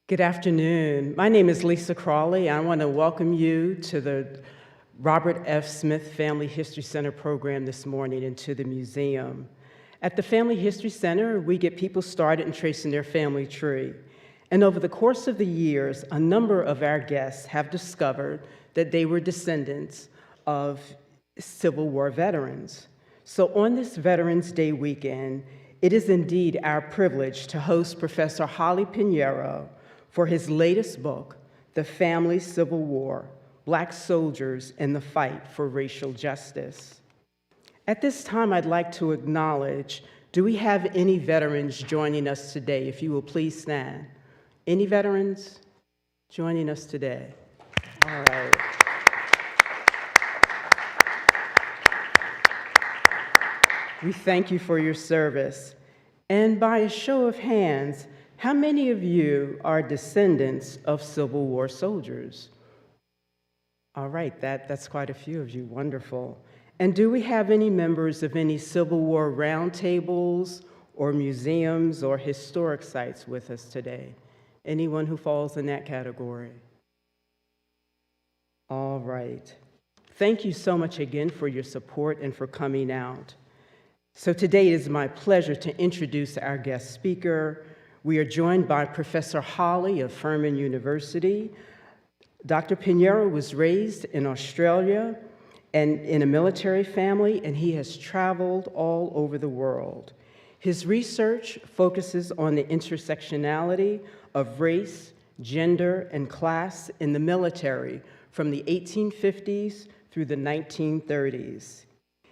Good afternoon. My name is Lisa Crawley. I want to welcome you to the Robert F. Smith Family History Center program this morning and to the museum. At the Family History Center, we get people started in tracing their family tree. And over the course of the years, a number of our guests have discovered that they were descendants of Civil War veterans. So on this Veterans Day weekend, it is indeed our privilege to host Professor Holly Pinheiro for his latest book, The Family Civil War: Black Soldiers in the Fight for Racial Justice. At this time, I'd like to acknowledge, do we have any veterans joining us today? If you will please stand. Any veterans joining us today? All right. We thank you for your service. And by a show of hands, how many of you are descendants of Civil War soldiers? All right, that's quite a few of you, wonderful. And do we have any members of any Civil War roundtables or museums or historic sites with us today? Anyone who falls in that category? All right. Thank you so much again for your support and for coming out. So today it is my pleasure to introduce our guest speaker. We are joined by Professor Holly of Furman University. Dr. Pinheiro was raised in Australia and in a military family, and he has traveled all over the world. His research focuses on the intersectionality of race, gender, and class in the military from the 1850s through the 1930s.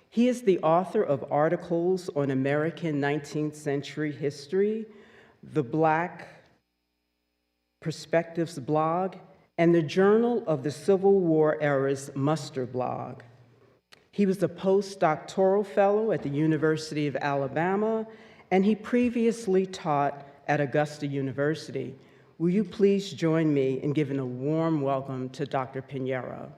He is the author of articles on American 19th Century History, the Black Perspectives blog, and the Journal of the Civil War Era's Muster blog. He was a postdoctoral fellow at the University of Alabama, and he previously taught at Augusta University. Will you please join me in giving a warm welcome to Dr. Pinheiro?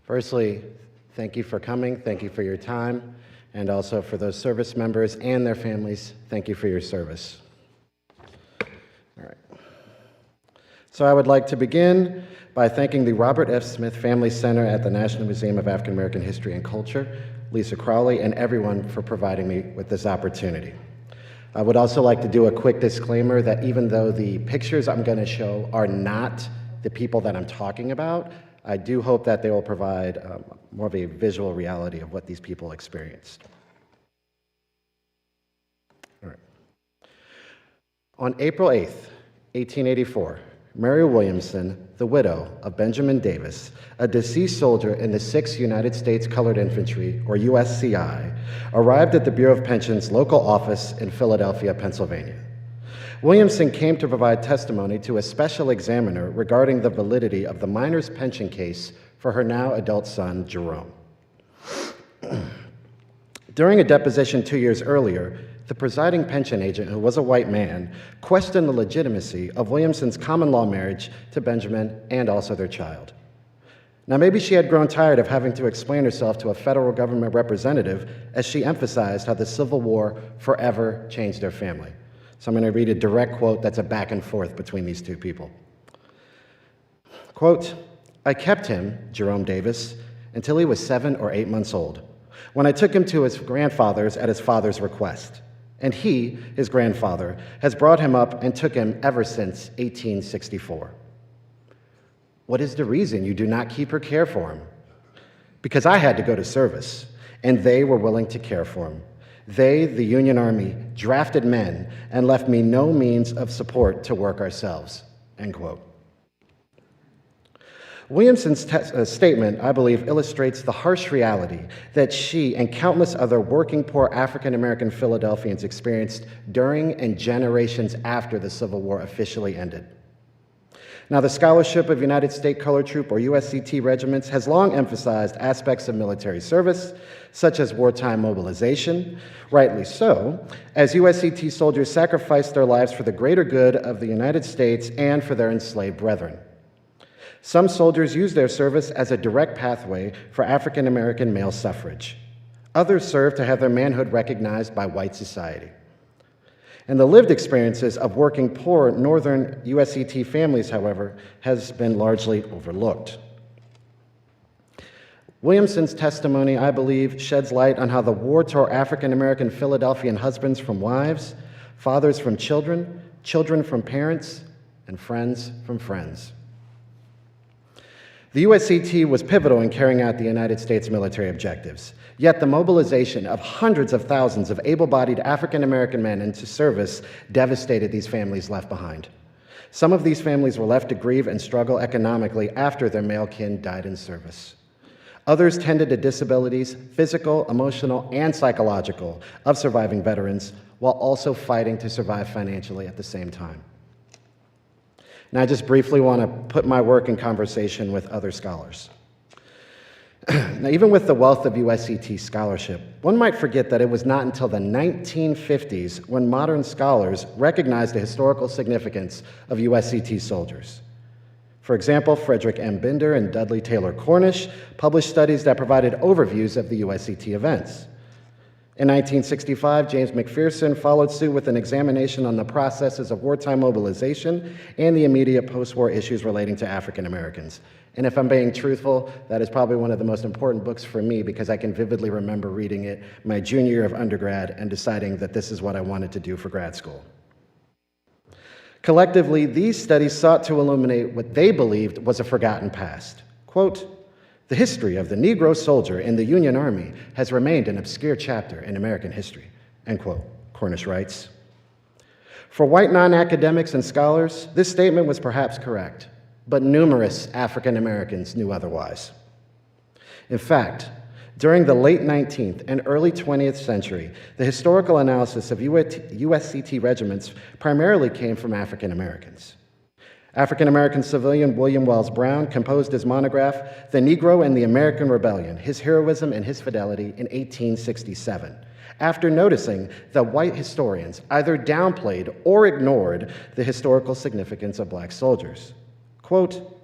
Firstly, thank you for coming, thank you for your time, and also for those service members and their families, thank you for your service. All right. So I would like to begin by thanking the Robert F. Smith Family Center at the National Museum of African American History and Culture, Lisa Crawley, and everyone for providing me with this opportunity. I would also like to do a quick disclaimer that even though the pictures I'm going to show are not the people that I'm talking about, I do hope that they will provide more of a visual reality of what these people experienced. All right. On April 8th, 1884, Mary Williamson, the widow of Benjamin Davis, a deceased soldier in the 6th United States Colored Infantry, or USCI, arrived at the Bureau of Pensions local office in Philadelphia, Pennsylvania. Williamson came to provide testimony to a special examiner regarding the validity of the minor's pension case for her now adult son, Jerome. During a deposition 2 years earlier, the presiding pension agent, who was a white man, questioned the legitimacy of Williamson's common law marriage to Benjamin and also their child. Now, maybe she had grown tired of having to explain herself to a federal government representative as she emphasized how the Civil War forever changed their family. So I'm going to read a direct quote that's a back and forth between these two people. Quote, "I kept him, Jerome Davis, until he was 7 or 8 months old, when I took him to his grandfather's at his father's request. And he, his grandfather, has brought him up and took him ever since 1864. What is the reason you do not keep or care for him? Because I had to go to service, and they were willing to care for him. They, the Union Army, drafted men and left me no means of support to work ourselves," end quote. Williamson's statement, I believe, illustrates the harsh reality that she and countless other working poor African American Philadelphians experienced during and generations after the Civil War officially ended. Now, the scholarship of United States Colored Troop, or USCT regiments, has long emphasized aspects of military service, such as wartime mobilization, rightly so, as USCT soldiers sacrificed their lives for the greater good of the United States and for their enslaved brethren. Some soldiers used their service as a direct pathway for African American male suffrage. Others served to have their manhood recognized by white society. And the lived experiences of working poor northern USCT families, however, has been largely overlooked. Williamson's testimony, I believe, sheds light on how the war tore African American Philadelphian husbands from wives, fathers from children, children from parents, and friends from friends. The USCT was pivotal in carrying out the United States military objectives, yet the mobilization of hundreds of thousands of able-bodied African American men into service devastated these families left behind. Some of these families were left to grieve and struggle economically after their male kin died in service. Others tended to disabilities, physical, emotional, and psychological, of surviving veterans, while also fighting to survive financially at the same time. Now, I just briefly want to put my work in conversation with other scholars. Now, even with the wealth of USCT scholarship, one might forget that it was not until the 1950s when modern scholars recognized the historical significance of USCT soldiers. For example, Frederick M. Binder and Dudley Taylor Cornish published studies that provided overviews of the USCT events. In 1965, James McPherson followed suit with an examination on the processes of wartime mobilization and the immediate post-war issues relating to African Americans. And if I'm being truthful, that is probably one of the most important books for me because I can vividly remember reading it my junior year of undergrad and deciding that this is what I wanted to do for grad school. Collectively, these studies sought to illuminate what they believed was a forgotten past. Quote, "The history of the Negro soldier in the Union Army has remained an obscure chapter in American history," end quote, Cornish writes. For white non-academics and scholars, this statement was perhaps correct, but numerous African Americans knew otherwise. In fact, during the late 19th and early 20th century, the historical analysis of USCT regiments primarily came from African Americans. African-American civilian William Wells Brown composed his monograph, The Negro and the American Rebellion, His Heroism and His Fidelity, in 1867, after noticing that white historians either downplayed or ignored the historical significance of black soldiers. Quote,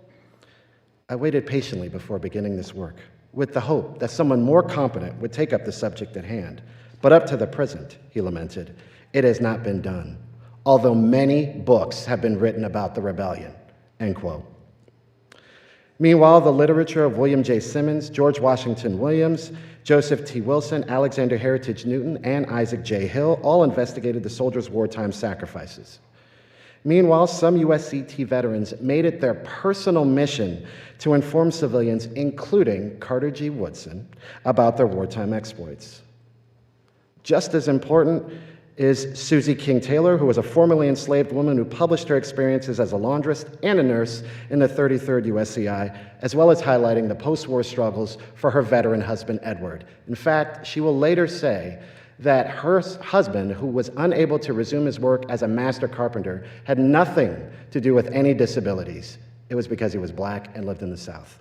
"I waited patiently before beginning this work, with the hope that someone more competent would take up the subject at hand. But up to the present," he lamented, "it has not been done, although many books have been written about the rebellion," end quote. Meanwhile, the literature of William J. Simmons, George Washington Williams, Joseph T. Wilson, Alexander Heritage Newton, and Isaac J. Hill all investigated the soldiers' wartime sacrifices. Meanwhile, some USCT veterans made it their personal mission to inform civilians, including Carter G. Woodson, about their wartime exploits. Just as important is Susie King Taylor, who was a formerly enslaved woman who published her experiences as a laundress and a nurse in the 33rd USCI, as well as highlighting the post-war struggles for her veteran husband, Edward. In fact, she will later say that her husband, who was unable to resume his work as a master carpenter, had nothing to do with any disabilities. It was because he was black and lived in the South.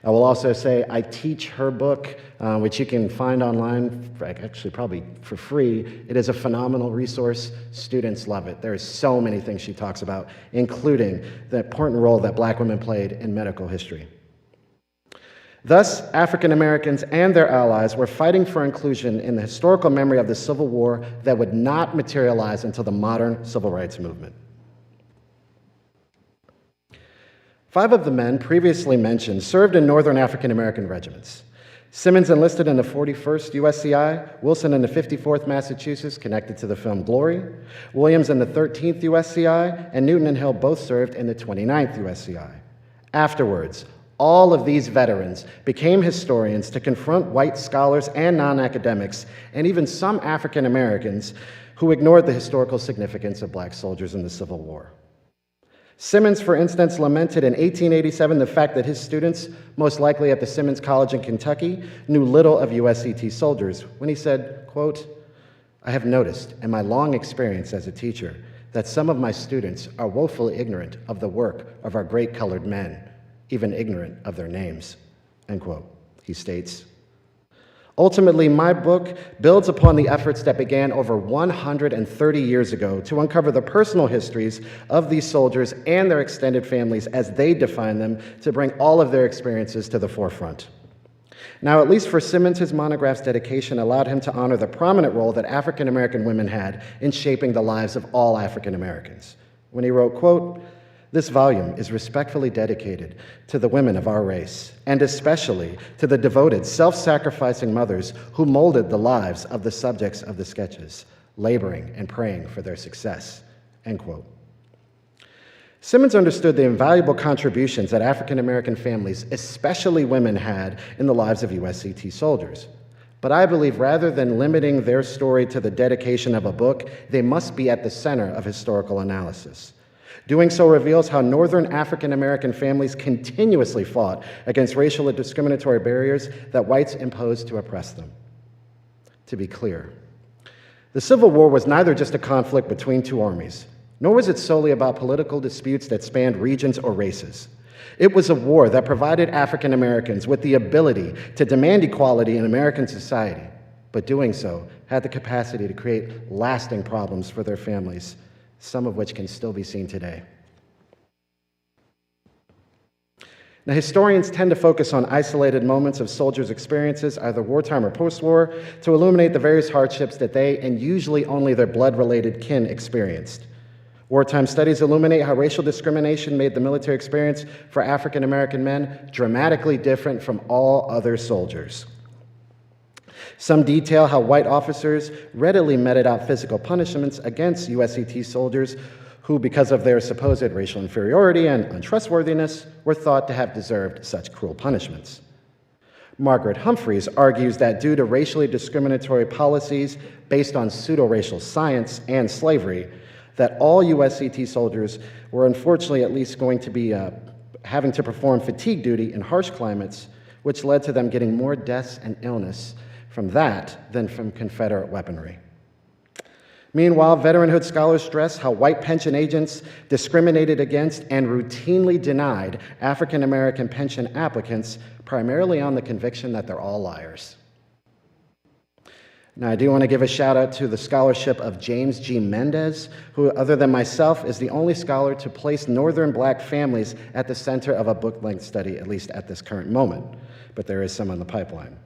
I will also say I teach her book, which you can find online, actually probably for free. It is a phenomenal resource. Students love it. There are so many things she talks about, including the important role that black women played in medical history. Thus, African Americans and their allies were fighting for inclusion in the historical memory of the Civil War that would not materialize until the modern civil rights movement. 5 of the men previously mentioned served in Northern African American regiments. Simmons enlisted in the 41st USCI, Wilson in the 54th Massachusetts, connected to the film Glory, Williams in the 13th USCI, and Newton and Hill both served in the 29th USCI. Afterwards, all of these veterans became historians to confront white scholars and non-academics, and even some African Americans who ignored the historical significance of black soldiers in the Civil War. Simmons, for instance, lamented in 1887 the fact that his students, most likely at the Simmons College in Kentucky, knew little of USCT soldiers when he said, quote, "I have noticed in my long experience as a teacher that some of my students are woefully ignorant of the work of our great colored men, even ignorant of their names," end quote, he states. Ultimately, my book builds upon the efforts that began over 130 years ago to uncover the personal histories of these soldiers and their extended families as they define them, to bring all of their experiences to the forefront. Now, at least for Simmons, his monograph's dedication allowed him to honor the prominent role that African American women had in shaping the lives of all African Americans. When he wrote, quote, "This volume is respectfully dedicated to the women of our race, and especially to the devoted, self-sacrificing mothers who molded the lives of the subjects of the sketches, laboring and praying for their success," end quote. Simmons understood the invaluable contributions that African American families, especially women, had in the lives of USCT soldiers. But I believe rather than limiting their story to the dedication of a book, they must be at the center of historical analysis. Doing so reveals how Northern African American families continuously fought against racial and discriminatory barriers that whites imposed to oppress them. To be clear, the Civil War was neither just a conflict between two armies, nor was it solely about political disputes that spanned regions or races. It was a war that provided African Americans with the ability to demand equality in American society, but doing so had the capacity to create lasting problems for their families, some of which can still be seen today. Now, historians tend to focus on isolated moments of soldiers' experiences, either wartime or post-war, to illuminate the various hardships that they, and usually only their blood-related kin, experienced. Wartime studies illuminate how racial discrimination made the military experience for African American men dramatically different from all other soldiers. Some detail how white officers readily meted out physical punishments against USCT soldiers who, because of their supposed racial inferiority and untrustworthiness, were thought to have deserved such cruel punishments. Margaret Humphreys argues that due to racially discriminatory policies based on pseudo-racial science and slavery, that all USCT soldiers were unfortunately at least going to be having to perform fatigue duty in harsh climates, which led to them getting more deaths and illness from that than from Confederate weaponry. Meanwhile, veteranhood scholars stress how white pension agents discriminated against and routinely denied African American pension applicants, primarily on the conviction that they're all liars. Now, I do want to give a shout out to the scholarship of James G. Mendez, who, other than myself, is the only scholar to place Northern Black families at the center of a book-length study, at least at this current moment, but there is some on the pipeline.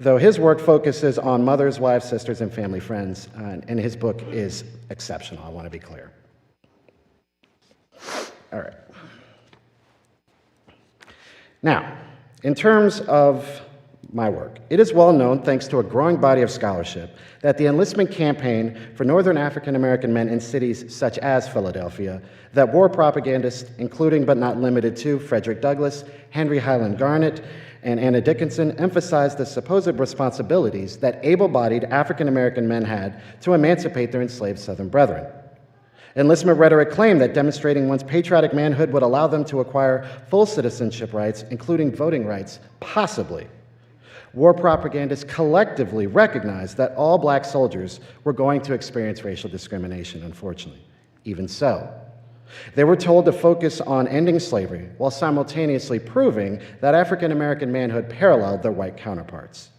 Though his work focuses on mothers, wives, sisters, and family friends, and his book is exceptional, I want to be clear. All right. Now, in terms of my work, it is well known, thanks to a growing body of scholarship, that the enlistment campaign for Northern African American men in cities such as Philadelphia, that war propagandists, including but not limited to Frederick Douglass, Henry Highland Garnet, and Anna Dickinson, emphasized the supposed responsibilities that able-bodied African American men had to emancipate their enslaved Southern brethren. Enlistment rhetoric claimed that demonstrating one's patriotic manhood would allow them to acquire full citizenship rights, including voting rights, possibly. War propagandists collectively recognized that all black soldiers were going to experience racial discrimination, unfortunately. Even so, they were told to focus on ending slavery while simultaneously proving that African American manhood paralleled their white counterparts.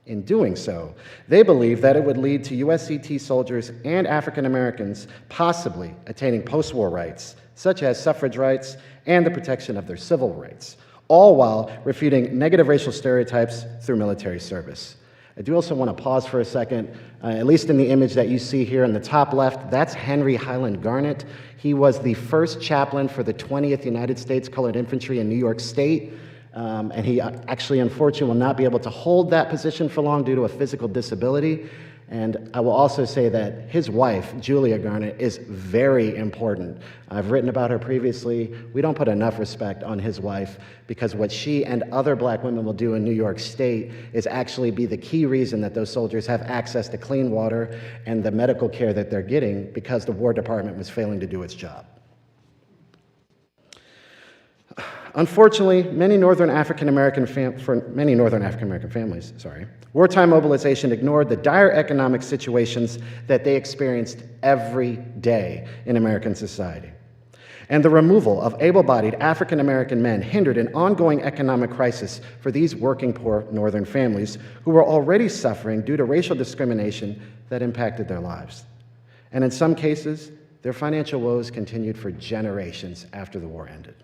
In doing so, they believed that it would lead to USCT soldiers and African Americans possibly attaining post-war rights, such as suffrage rights and the protection of their civil rights, all while refuting negative racial stereotypes through military service. I do also want to pause for a second, at least in the image that you see here in the top left, that's Henry Highland Garnet. He was the first chaplain for the 20th United States Colored Infantry in New York State, and he actually, unfortunately, will not be able to hold that position for long due to a physical disability. And I will also say that his wife, Julia Garnet, is very important. I've written about her previously. We don't put enough respect on his wife because what she and other black women will do in New York State is actually be the key reason that those soldiers have access to clean water and the medical care that they're getting because the War Department was failing to do its job. Unfortunately, many Northern African American families, wartime mobilization ignored the dire economic situations that they experienced every day in American society. And the removal of able-bodied African-American men hindered an ongoing economic crisis for these working poor Northern families who were already suffering due to racial discrimination that impacted their lives. And in some cases, their financial woes continued for generations after the war ended.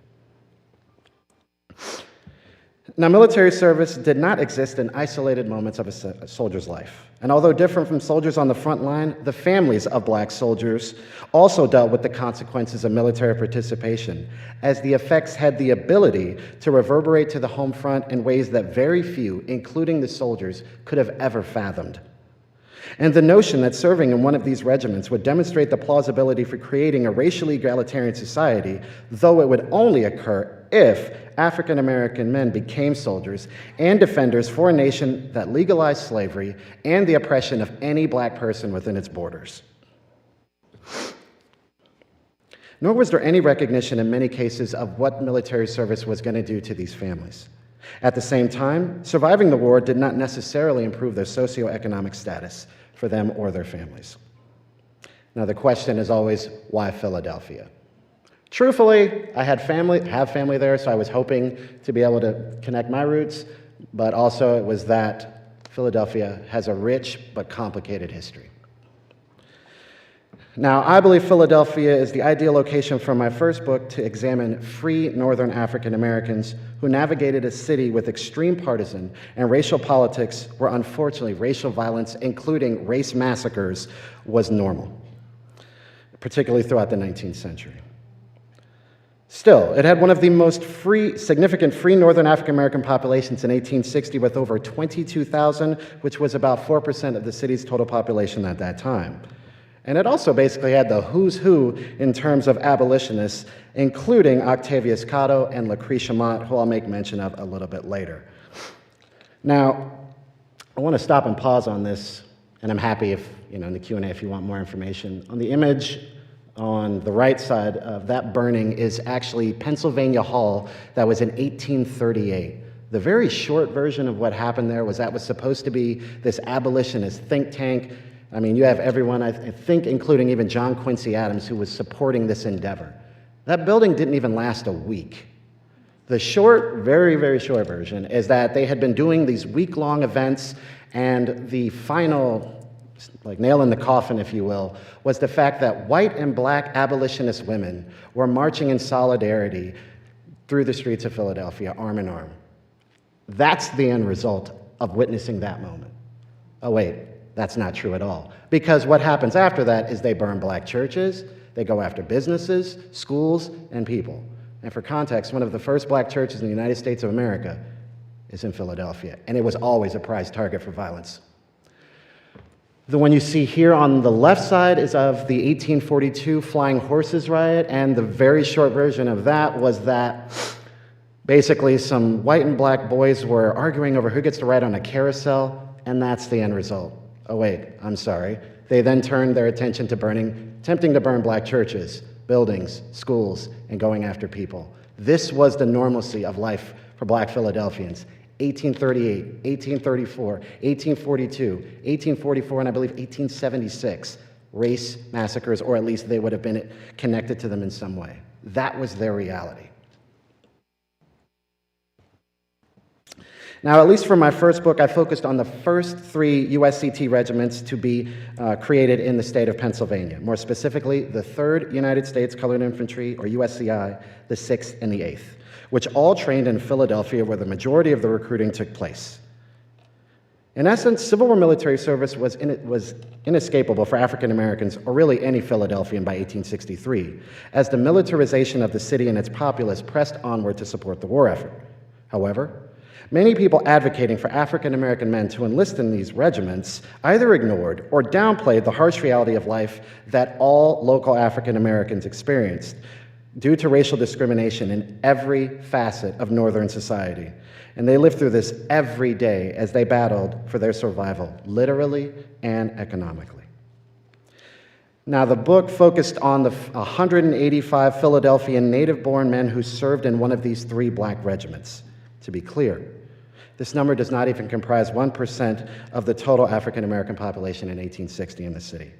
Now, military service did not exist in isolated moments of a soldier's life. And although different from soldiers on the front line, the families of black soldiers also dealt with the consequences of military participation, as the effects had the ability to reverberate to the home front in ways that very few, including the soldiers, could have ever fathomed. And the notion that serving in one of these regiments would demonstrate the plausibility for creating a racially egalitarian society, though it would only occur if African American men became soldiers and defenders for a nation that legalized slavery and the oppression of any black person within its borders. Nor was there any recognition in many cases of what military service was going to do to these families. At the same time, surviving the war did not necessarily improve their socioeconomic status for them or their families. Now, the question is always, why Philadelphia? Truthfully, I have family there, so I was hoping to be able to connect my roots, but also it was that Philadelphia has a rich but complicated history. Now, I believe Philadelphia is the ideal location for my first book to examine free Northern African Americans who navigated a city with extreme partisan and racial politics where, unfortunately, racial violence, including race massacres, was normal, particularly throughout the 19th century. Still, it had one of the most significant free Northern African American populations in 1860 with over 22,000, which was about 4% of the city's total population at that time. And it also basically had the who's who in terms of abolitionists, including Octavius Cotto and Lucretia Mott, who I'll make mention of a little bit later. Now, I want to stop and pause on this, and I'm happy if, in the Q&A if you want more information. On the image on the right side of that burning is actually Pennsylvania Hall that was in 1838. The very short version of what happened there was that was supposed to be this abolitionist think tank. I mean, you have everyone, I think, including even John Quincy Adams, who was supporting this endeavor. That building didn't even last a week. The short, very, very short version is that they had been doing these week-long events, and the final, nail in the coffin, if you will, was the fact that white and black abolitionist women were marching in solidarity through the streets of Philadelphia, arm in arm. That's the end result of witnessing that moment. Oh, wait. That's not true at all. Because what happens after that is they burn black churches, they go after businesses, schools, and people. And for context, one of the first black churches in the United States of America is in Philadelphia, and it was always a prized target for violence. The one you see here on the left side is of the 1842 Flying Horses riot, and the very short version of that was that basically some white and black boys were arguing over who gets to ride on a carousel, and that's the end result. Oh, wait, I'm sorry. They then turned their attention to attempting to burn black churches, buildings, schools, and going after people. This was the normalcy of life for black Philadelphians. 1838, 1834, 1842, 1844, and I believe 1876, race massacres, or at least they would have been connected to them in some way. That was their reality. Now, at least for my first book, I focused on the first 3 USCT regiments to be created in the state of Pennsylvania, more specifically, the 3rd United States Colored Infantry, or USCI, the 6th, and the 8th, which all trained in Philadelphia, where the majority of the recruiting took place. In essence, Civil War military service was inescapable for African Americans, or really any Philadelphian, by 1863, as the militarization of the city and its populace pressed onward to support the war effort. However, many people advocating for African American men to enlist in these regiments either ignored or downplayed the harsh reality of life that all local African Americans experienced due to racial discrimination in every facet of Northern society. And they lived through this every day as they battled for their survival, literally and economically. Now, the book focused on the 185 Philadelphian native-born men who served in one of these 3 black regiments. To be clear, this number does not even comprise 1% of the total African American population in 1860 in the city.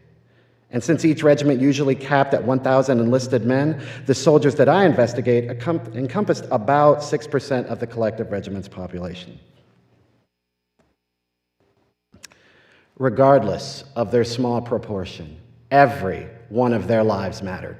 And since each regiment usually capped at 1,000 enlisted men, the soldiers that I investigate encompassed about 6% of the collective regiment's population. Regardless of their small proportion, every one of their lives mattered.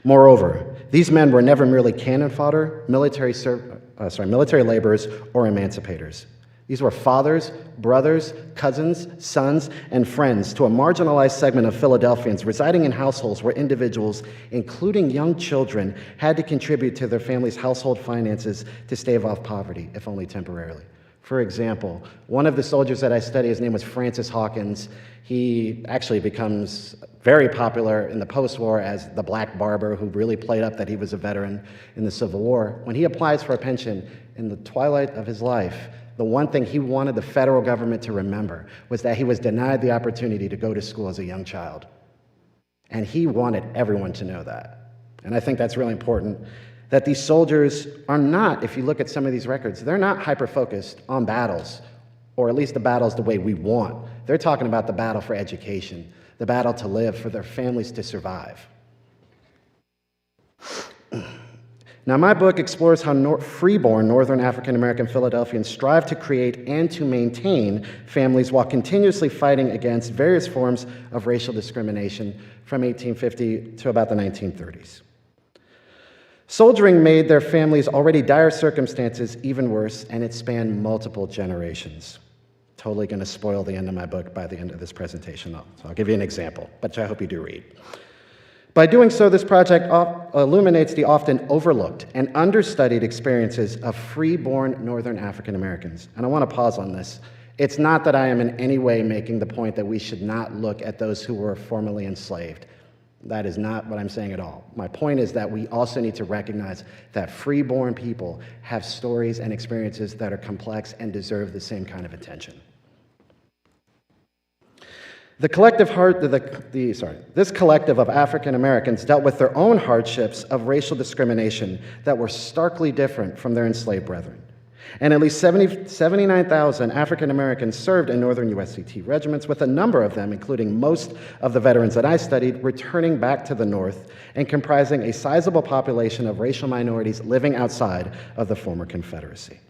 Moreover, these men were never merely cannon fodder, military laborers, or emancipators. These were fathers, brothers, cousins, sons, and friends to a marginalized segment of Philadelphians residing in households where individuals, including young children, had to contribute to their family's household finances to stave off poverty, if only temporarily. For example, one of the soldiers that I study, his name was Francis Hawkins. He actually becomes very popular in the post-war as the black barber who really played up that he was a veteran in the Civil War. When he applies for a pension in the twilight of his life, the one thing he wanted the federal government to remember was that he was denied the opportunity to go to school as a young child. And he wanted everyone to know that. And I think that's really important, that these soldiers are not, if you look at some of these records, they're not hyper-focused on battles, or at least the battles the way we want. They're talking about the battle for education, the battle to live, for their families to survive. Now, my book explores how freeborn Northern African-American Philadelphians strive to create and to maintain families while continuously fighting against various forms of racial discrimination from 1850 to about the 1930s. Soldiering made their families' already dire circumstances even worse, and it spanned multiple generations. Totally going to spoil the end of my book by the end of this presentation, though. So I'll give you an example, but I hope you do read. By doing so, this project illuminates the often overlooked and understudied experiences of free-born Northern African Americans. And I want to pause on this. It's not that I am in any way making the point that we should not look at those who were formerly enslaved. That is not what I'm saying at all. My point is that we also need to recognize that free-born people have stories and experiences that are complex and deserve the same kind of attention. This collective of African Americans dealt with their own hardships of racial discrimination that were starkly different from their enslaved brethren. And at least 79,000 African Americans served in Northern USCT regiments, with a number of them, including most of the veterans that I studied, returning back to the North and comprising a sizable population of racial minorities living outside of the former Confederacy.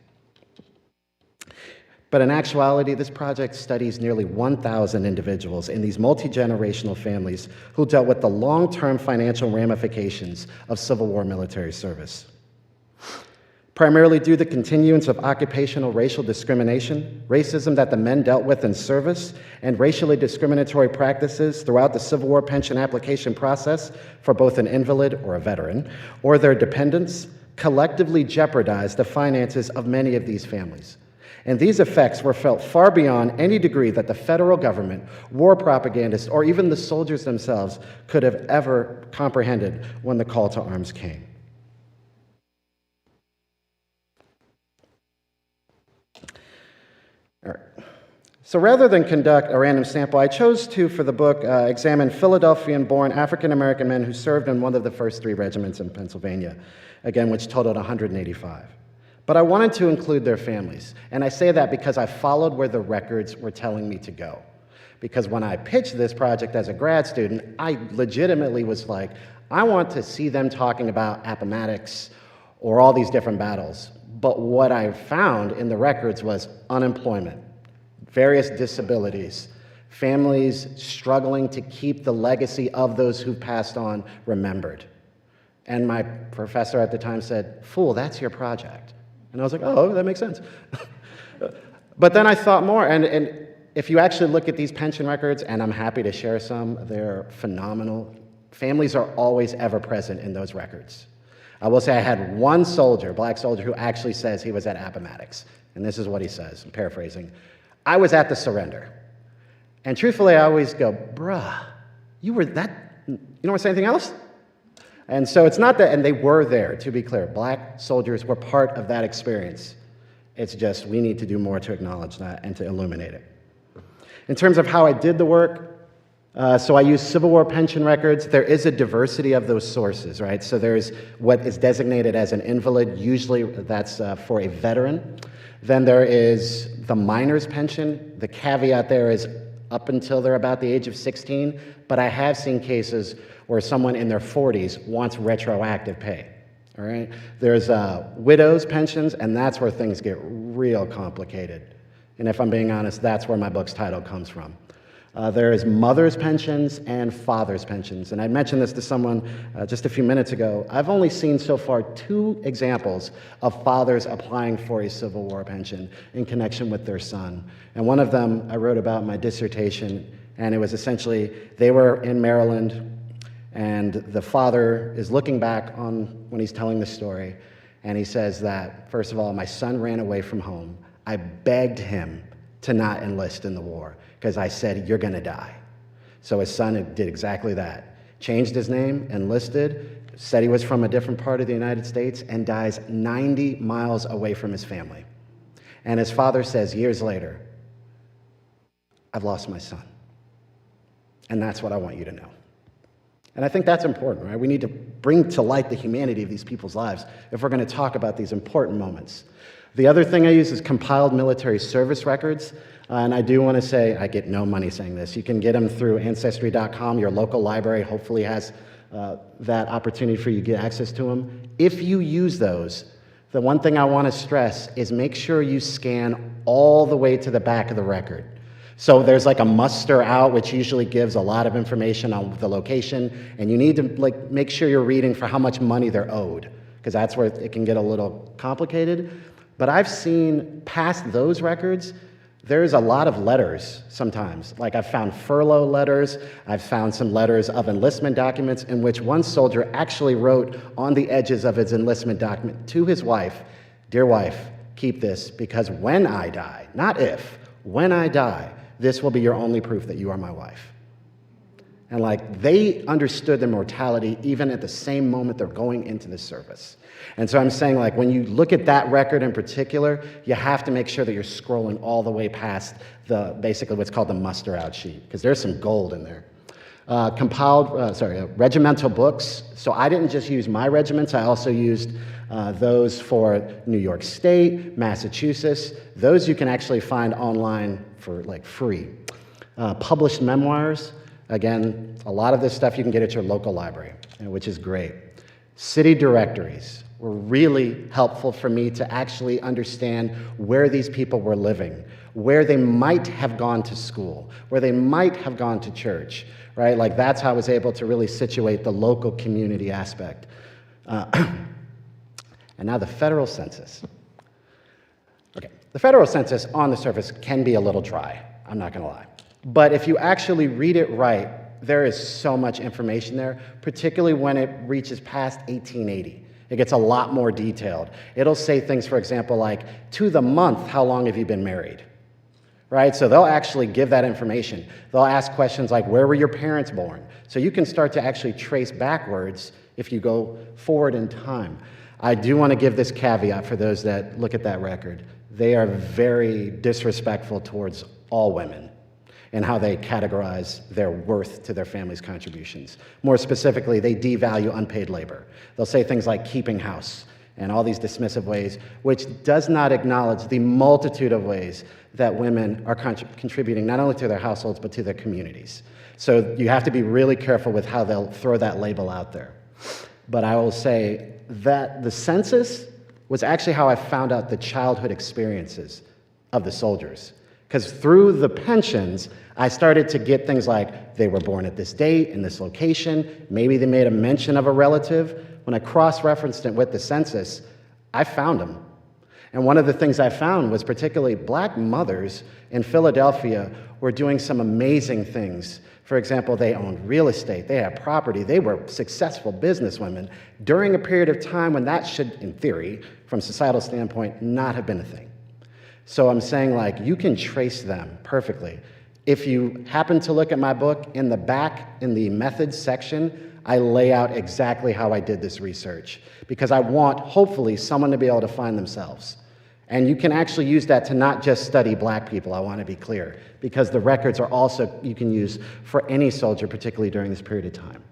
But in actuality, this project studies nearly 1,000 individuals in these multi-generational families who dealt with the long-term financial ramifications of Civil War military service. Primarily due to the continuance of occupational racial discrimination, racism that the men dealt with in service, and racially discriminatory practices throughout the Civil War pension application process for both an invalid or a veteran or their dependents, collectively jeopardized the finances of many of these families. And these effects were felt far beyond any degree that the federal government, war propagandists, or even the soldiers themselves could have ever comprehended when the call to arms came. All right. So rather than conduct a random sample, I chose to, for the book, examine Philadelphian-born African-American men who served in one of the first 3 regiments in Pennsylvania, again, which totaled 185. But I wanted to include their families, and I say that because I followed where the records were telling me to go. Because when I pitched this project as a grad student, I legitimately was like, I want to see them talking about Appomattox or all these different battles. But what I found in the records was unemployment, various disabilities, families struggling to keep the legacy of those who passed on remembered. And my professor at the time said, "Fool, that's your project." And I was like, oh, that makes sense. But then I thought more, and if you actually look at these pension records, and I'm happy to share some, they're phenomenal. Families are always ever present in those records. I will say I had one soldier, black soldier, who actually says he was at Appomattox. And this is what he says, I'm paraphrasing. "I was at the surrender." And truthfully, I always go, bruh, you were that, you don't want to say anything else? And so it's not that, and they were there, to be clear. Black soldiers were part of that experience. It's just we need to do more to acknowledge that and to illuminate it. In terms of how I did the work, so I used Civil War pension records. There is a diversity of those sources, right? So there's what is designated as an invalid, usually that's for a veteran. Then there is the minor's pension. The caveat there is up until they're about the age of 16, but I have seen cases where someone in their 40s wants retroactive pay. All right? There's widows' pensions, and that's where things get real complicated. And if I'm being honest, that's where my book's title comes from. There is mother's pensions and father's pensions. And I mentioned this to someone just a few minutes ago. I've only seen so far 2 examples of fathers applying for a Civil War pension in connection with their son. And one of them I wrote about in my dissertation, and it was essentially they were in Maryland, and the father is looking back on when he's telling the story, and he says that, first of all, my son ran away from home. I begged him to not enlist in the war, because I said, you're going to die. So his son did exactly that. Changed his name, enlisted, said he was from a different part of the United States, and dies 90 miles away from his family. And his father says years later, I've lost my son. And that's what I want you to know. And I think that's important, right? We need to bring to light the humanity of these people's lives if we're going to talk about these important moments. The other thing I use is compiled military service records. And I do want to say, I get no money saying this. You can get them through Ancestry.com. Your local library hopefully has that opportunity for you to get access to them. If you use those, the one thing I want to stress is make sure you scan all the way to the back of the record. So there's like a muster out, which usually gives a lot of information on the location, and you need to make sure you're reading for how much money they're owed, because that's where it can get a little complicated. But I've seen past those records, there's a lot of letters sometimes. Like I've found furlough letters, I've found some letters of enlistment documents in which one soldier actually wrote on the edges of his enlistment document to his wife, "Dear wife, keep this, because when I die, not if, when I die, this will be your only proof that you are my wife." And they understood their mortality even at the same moment they're going into the service. And so I'm saying when you look at that record in particular, you have to make sure that you're scrolling all the way past basically what's called the muster out sheet, because there's some gold in there. Regimental books. So I didn't just use my regiments, I also used those for New York State, Massachusetts. Those you can actually find online for free. Published memoirs. Again, a lot of this stuff you can get at your local library, which is great. City directories were really helpful for me to actually understand where these people were living, where they might have gone to school, where they might have gone to church, right? That's how I was able to really situate the local community aspect. And now the federal census. Okay, the federal census on the surface can be a little dry, I'm not gonna lie. But if you actually read it right, there is so much information there, particularly when it reaches past 1880. It gets a lot more detailed. It'll say things, for example, to the month, how long have you been married? Right? So they'll actually give that information. They'll ask questions like, where were your parents born? So you can start to actually trace backwards if you go forward in time. I do want to give this caveat for those that look at that record. They are very disrespectful towards all women and how they categorize their worth to their family's contributions. More specifically, they devalue unpaid labor. They'll say things like keeping house and all these dismissive ways, which does not acknowledge the multitude of ways that women are contributing not only to their households, but to their communities. So you have to be really careful with how they'll throw that label out there. But I will say that the census was actually how I found out the childhood experiences of the soldiers. Because through the pensions, I started to get things like they were born at this date, in this location, maybe they made a mention of a relative. When I cross-referenced it with the census, I found them. And one of the things I found was particularly black mothers in Philadelphia were doing some amazing things. For example, they owned real estate, they had property, they were successful businesswomen during a period of time when that should, in theory, from a societal standpoint, not have been a thing. So I'm saying you can trace them perfectly. If you happen to look at my book, in the back, in the methods section, I lay out exactly how I did this research, because I want, hopefully, someone to be able to find themselves. And you can actually use that to not just study black people, I want to be clear, because the records are also, you can use for any soldier, particularly during this period of time.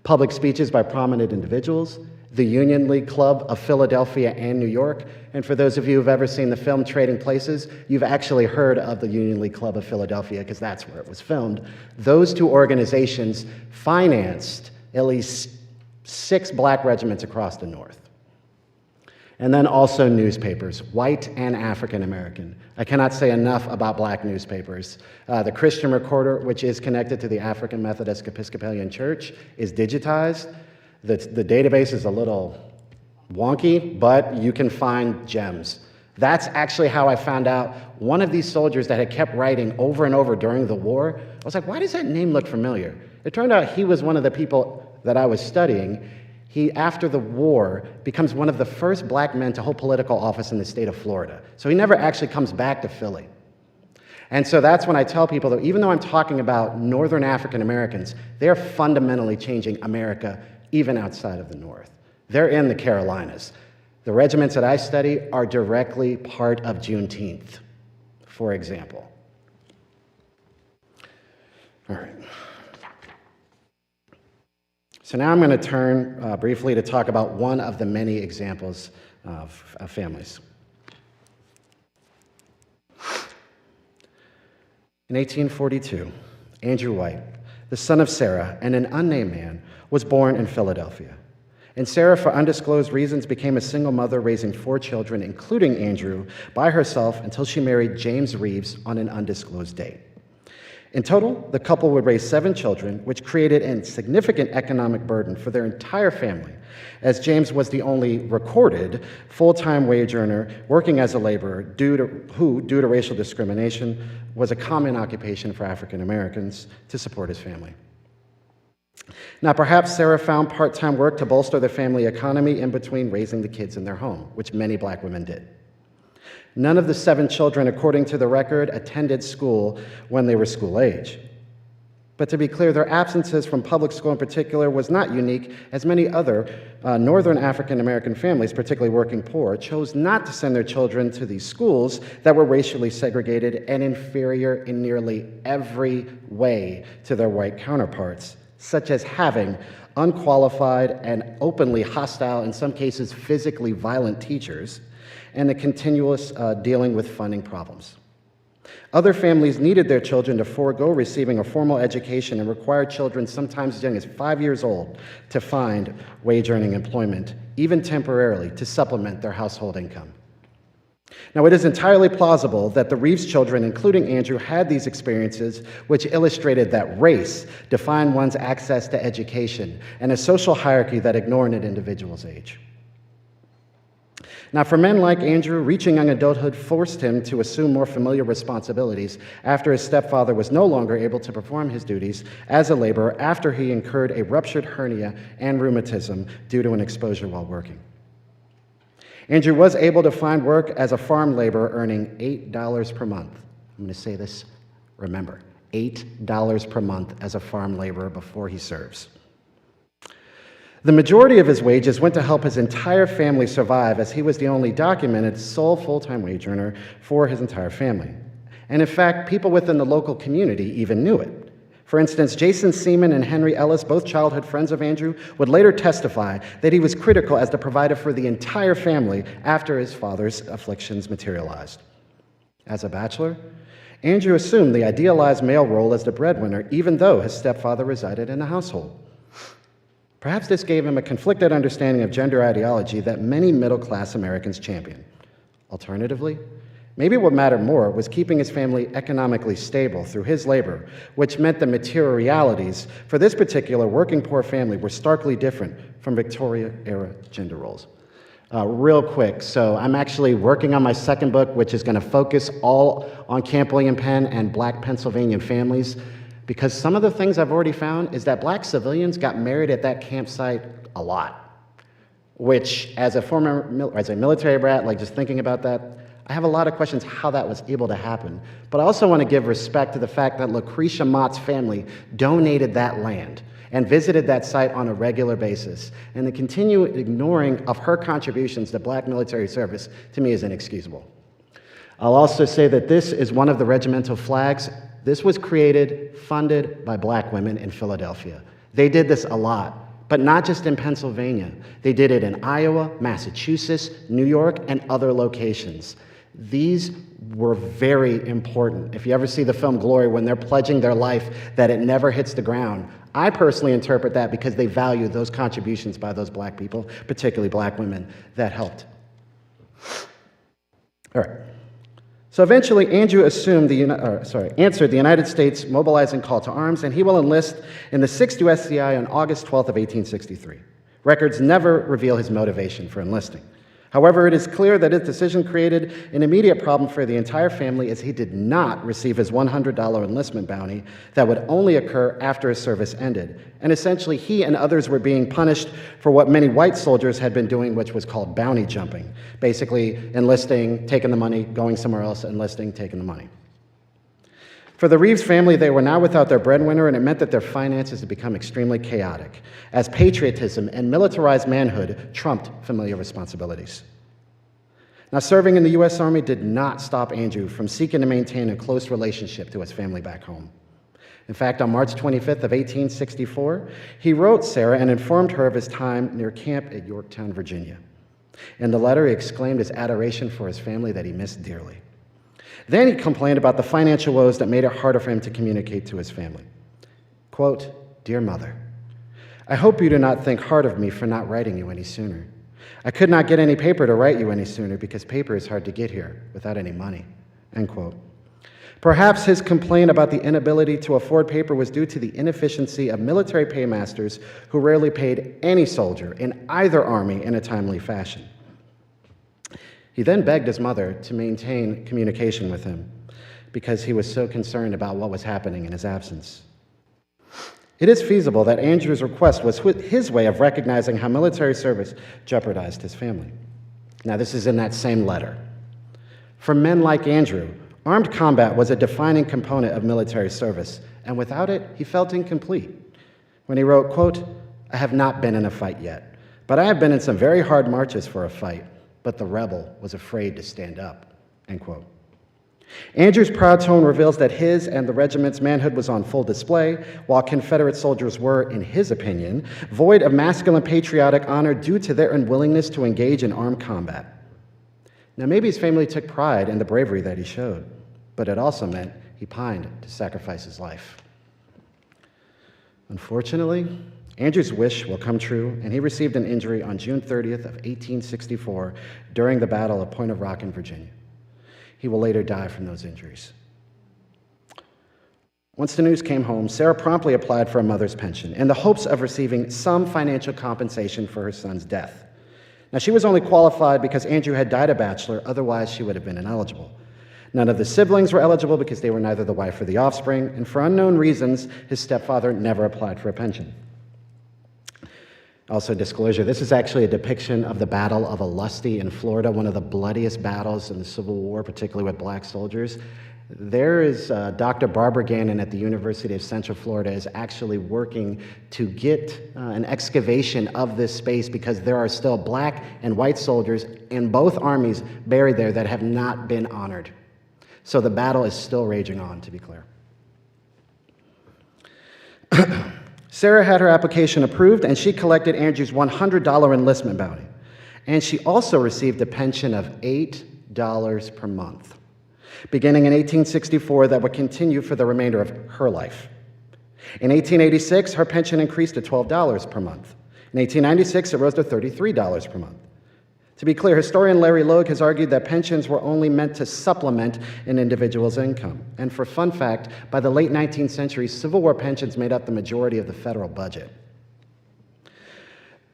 Public speeches by prominent individuals, the Union League Club of Philadelphia and New York. And for those of you who've ever seen the film Trading Places, you've actually heard of the Union League Club of Philadelphia because that's where it was filmed. Those two organizations financed at least 6 black regiments across the North. And then also newspapers, white and African American. I cannot say enough about black newspapers. The Christian Recorder, which is connected to the African Methodist Episcopalian Church, is digitized. The database is a little wonky, but you can find gems. That's actually how I found out one of these soldiers that had kept writing over and over during the war. I was like, why does that name look familiar? It turned out he was one of the people that I was studying. He, after the war, becomes one of the first black men to hold political office in the state of Florida. So he never actually comes back to Philly. And so that's when I tell people that even though I'm talking about Northern African Americans, they're fundamentally changing America even outside of the North. They're in the Carolinas. The regiments that I study are directly part of Juneteenth, for example. All right. So now I'm going to turn briefly to talk about one of the many examples of families. In 1842, Andrew White, the son of Sarah and an unnamed man, was born in Philadelphia. And Sarah, for undisclosed reasons, became a single mother, raising 4 children, including Andrew, by herself until she married James Reeves on an undisclosed date. In total, the couple would raise 7 children, which created a significant economic burden for their entire family, as James was the only recorded full-time wage earner working as a laborer, due to racial discrimination, was a common occupation for African Americans to support his family. Now, perhaps Sarah found part-time work to bolster their family economy in between raising the kids in their home, which many black women did. None of the 7 children, according to the record, attended school when they were school age. But to be clear, their absences from public school in particular was not unique, as many other Northern African American families, particularly working poor, chose not to send their children to these schools that were racially segregated and inferior in nearly every way to their white counterparts, such as having unqualified and openly hostile, in some cases physically violent teachers, and the continuous dealing with funding problems. Other families needed their children to forego receiving a formal education and required children, sometimes as young as 5 years old, to find wage-earning employment, even temporarily, to supplement their household income. Now, it is entirely plausible that the Reeves children, including Andrew, had these experiences, which illustrated that race defined one's access to education and a social hierarchy that ignored an individual's age. Now, for men like Andrew, reaching young adulthood forced him to assume more familiar responsibilities after his stepfather was no longer able to perform his duties as a laborer after he incurred a ruptured hernia and rheumatism due to an exposure while working. Andrew was able to find work as a farm laborer, earning $8 per month. I'm going to say this, remember, $8 per month as a farm laborer before he serves. The majority of his wages went to help his entire family survive, as he was the only documented sole full-time wage earner for his entire family. And in fact, people within the local community even knew it. For instance, Jason Seaman and Henry Ellis, both childhood friends of Andrew, would later testify that he was critical as the provider for the entire family after his father's afflictions materialized. As a bachelor, Andrew assumed the idealized male role as the breadwinner, even though his stepfather resided in the household. Perhaps this gave him a conflicted understanding of gender ideology that many middle-class Americans champion. Alternatively, maybe what mattered more was keeping his family economically stable through his labor, which meant the material realities for this particular working poor family were starkly different from Victoria-era gender roles. Real quick, so I'm actually working on my second book, which is going to focus all on Camp William Penn and Black Pennsylvanian families, because some of the things I've already found is that black civilians got married at that campsite a lot, which as a military brat, like just thinking about that, I have a lot of questions how that was able to happen. But I also want to give respect to the fact that Lucretia Mott's family donated that land and visited that site on a regular basis. And the continued ignoring of her contributions to black military service, to me, is inexcusable. I'll also say that this is one of the regimental flags. This was created, funded by black women in Philadelphia. They did this a lot. But not just in Pennsylvania. They did it in Iowa, Massachusetts, New York, and other locations. These were very important. If you ever see the film Glory, when they're pledging their life that it never hits the ground, I personally interpret that because they value those contributions by those black people, particularly black women, that helped. All right. So eventually, Andrew answered the United States mobilizing call to arms, and he will enlist in the 6th USCI on August 12th of 1863. Records never reveal his motivation for enlisting. However, it is clear that his decision created an immediate problem for the entire family, as he did not receive his $100 enlistment bounty that would only occur after his service ended. And essentially, he and others were being punished for what many white soldiers had been doing, which was called bounty jumping. Basically, enlisting, taking the money, going somewhere else, enlisting, taking the money. For the Reeves family, they were now without their breadwinner, and it meant that their finances had become extremely chaotic, as patriotism and militarized manhood trumped familiar responsibilities. Now, serving in the U.S. Army did not stop Andrew from seeking to maintain a close relationship to his family back home. In fact, on March 25th of 1864, he wrote Sarah and informed her of his time near camp at Yorktown, Virginia. In the letter, he exclaimed his adoration for his family that he missed dearly. Then he complained about the financial woes that made it harder for him to communicate to his family. Quote, "Dear Mother, I hope you do not think hard of me for not writing you any sooner. I could not get any paper to write you any sooner because paper is hard to get here without any money." End quote. Perhaps his complaint about the inability to afford paper was due to the inefficiency of military paymasters who rarely paid any soldier in either army in a timely fashion. He then begged his mother to maintain communication with him because he was so concerned about what was happening in his absence. It is feasible that Andrew's request was his way of recognizing how military service jeopardized his family. Now, this is in that same letter. For men like Andrew, armed combat was a defining component of military service, and without it, he felt incomplete. When he wrote, quote, "I have not been in a fight yet, but I have been in some very hard marches for a fight, but the rebel was afraid to stand up," end quote. Andrew's proud tone reveals that his and the regiment's manhood was on full display, while Confederate soldiers were, in his opinion, void of masculine patriotic honor due to their unwillingness to engage in armed combat. Now, maybe his family took pride in the bravery that he showed, but it also meant he pined to sacrifice his life. Unfortunately, Andrew's wish will come true, and he received an injury on June 30th of 1864 during the Battle of Point of Rock in Virginia. He will later die from those injuries. Once the news came home, Sarah promptly applied for a mother's pension in the hopes of receiving some financial compensation for her son's death. Now, she was only qualified because Andrew had died a bachelor, otherwise she would have been ineligible. None of the siblings were eligible because they were neither the wife or the offspring, and for unknown reasons, his stepfather never applied for a pension. Also, disclosure, this is actually a depiction of the Battle of Augusta in Florida, one of the bloodiest battles in the Civil War, particularly with black soldiers. There is Dr. Barbara Gannon at the University of Central Florida is actually working to get an excavation of this space because there are still black and white soldiers in both armies buried there that have not been honored. So the battle is still raging on, to be clear. Sarah had her application approved, and she collected Andrew's $100 enlistment bounty. And she also received a pension of $8 per month, beginning in 1864, that would continue for the remainder of her life. In 1886, her pension increased to $12 per month. In 1896, it rose to $33 per month. To be clear, historian Larry Logue has argued that pensions were only meant to supplement an individual's income. And for fun fact, by the late 19th century, Civil War pensions made up the majority of the federal budget.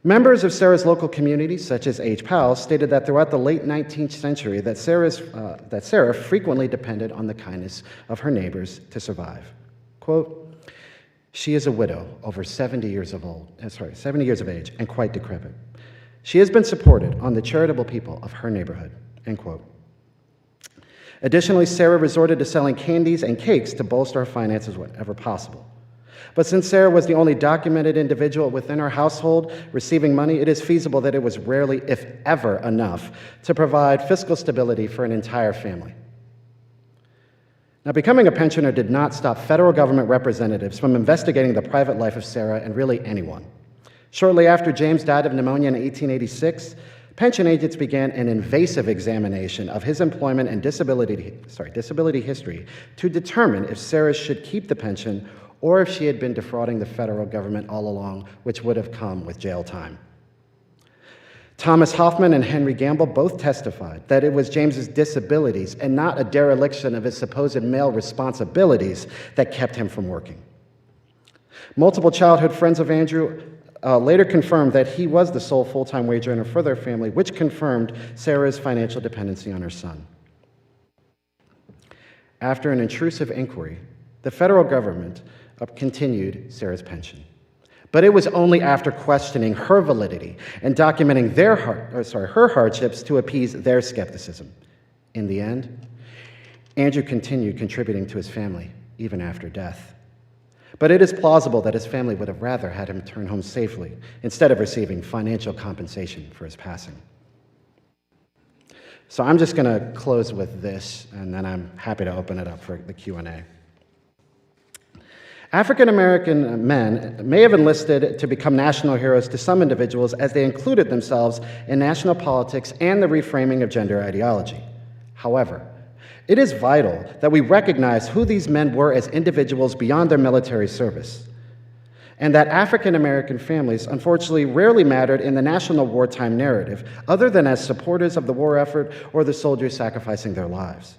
Members of Sarah's local community, such as H. Powell, stated that throughout the late 19th century that Sarah frequently depended on the kindness of her neighbors to survive. Quote, "She is a widow over 70 years of age and quite decrepit. She has been supported on the charitable people of her neighborhood," end quote. Additionally, Sarah resorted to selling candies and cakes to bolster her finances whenever possible. But since Sarah was the only documented individual within her household receiving money, it is feasible that it was rarely, if ever, enough to provide fiscal stability for an entire family. Now, becoming a pensioner did not stop federal government representatives from investigating the private life of Sarah and really anyone. Shortly after James died of pneumonia in 1886, pension agents began an invasive examination of his employment and disability history to determine if Sarah should keep the pension or if she had been defrauding the federal government all along, which would have come with jail time. Thomas Hoffman and Henry Gamble both testified that it was James's disabilities and not a dereliction of his supposed male responsibilities that kept him from working. Multiple childhood friends of Andrew later confirmed that he was the sole full-time wage earner for their family, which confirmed Sarah's financial dependency on her son. After an intrusive inquiry, the federal government continued Sarah's pension. But it was only after questioning her validity and documenting her hardships to appease their skepticism. In the end, Andrew continued contributing to his family, even after death. But it is plausible that his family would have rather had him return home safely instead of receiving financial compensation for his passing. So I'm just going to close with this, and then I'm happy to open it up for the Q&A. African American men may have enlisted to become national heroes to some individuals as they included themselves in national politics and the reframing of gender ideology. However, it is vital that we recognize who these men were as individuals beyond their military service, and that African American families unfortunately rarely mattered in the national wartime narrative, other than as supporters of the war effort or the soldiers sacrificing their lives.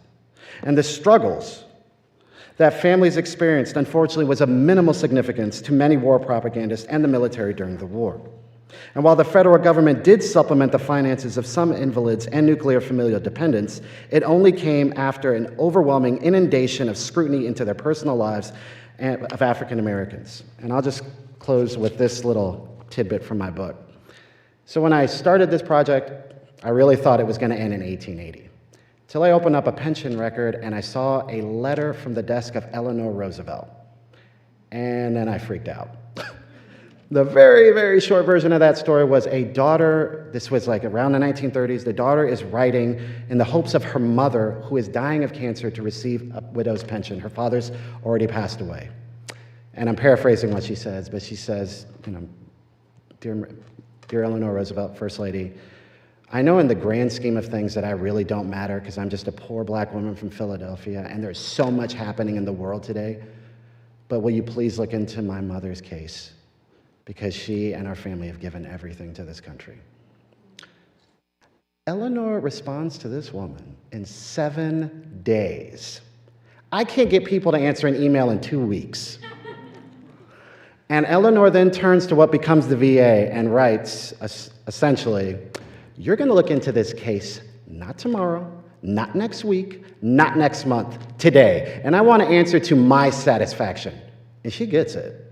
And the struggles that families experienced, unfortunately, was of minimal significance to many war propagandists and the military during the war. And while the federal government did supplement the finances of some invalids and nuclear familial dependents, it only came after an overwhelming inundation of scrutiny into their personal lives of African Americans. And I'll just close with this little tidbit from my book. So when I started this project, I really thought it was going to end in 1880. Till I opened up a pension record and I saw a letter from the desk of Eleanor Roosevelt. And then I freaked out. The very, very short version of that story was a daughter, this was like around the 1930s, the daughter is writing in the hopes of her mother, who is dying of cancer, to receive a widow's pension. Her father's already passed away. And I'm paraphrasing what she says, but she says, dear Eleanor Roosevelt, First Lady, I know in the grand scheme of things that I really don't matter because I'm just a poor black woman from Philadelphia and there's so much happening in the world today, but will you please look into my mother's case because she and our family have given everything to this country. Eleanor responds to this woman in 7 days. I can't get people to answer an email in 2 weeks. And Eleanor then turns to what becomes the VA and writes, essentially, you're going to look into this case not tomorrow, not next week, not next month, today. And I want to answer to my satisfaction. And she gets it.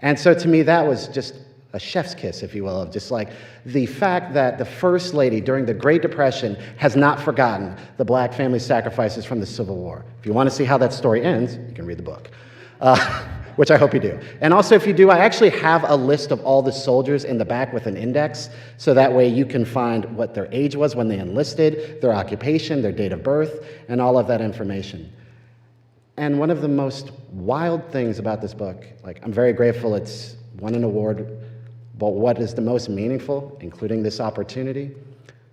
And so to me, that was just a chef's kiss, if you will, of just like the fact that the First Lady during the Great Depression has not forgotten the black family sacrifices from the Civil War. If you want to see how that story ends, you can read the book. Which I hope you do. And also, if you do, I actually have a list of all the soldiers in the back with an index, so that way you can find what their age was when they enlisted, their occupation, their date of birth, and all of that information. And one of the most wild things about this book, like I'm very grateful it's won an award, but what is the most meaningful, including this opportunity,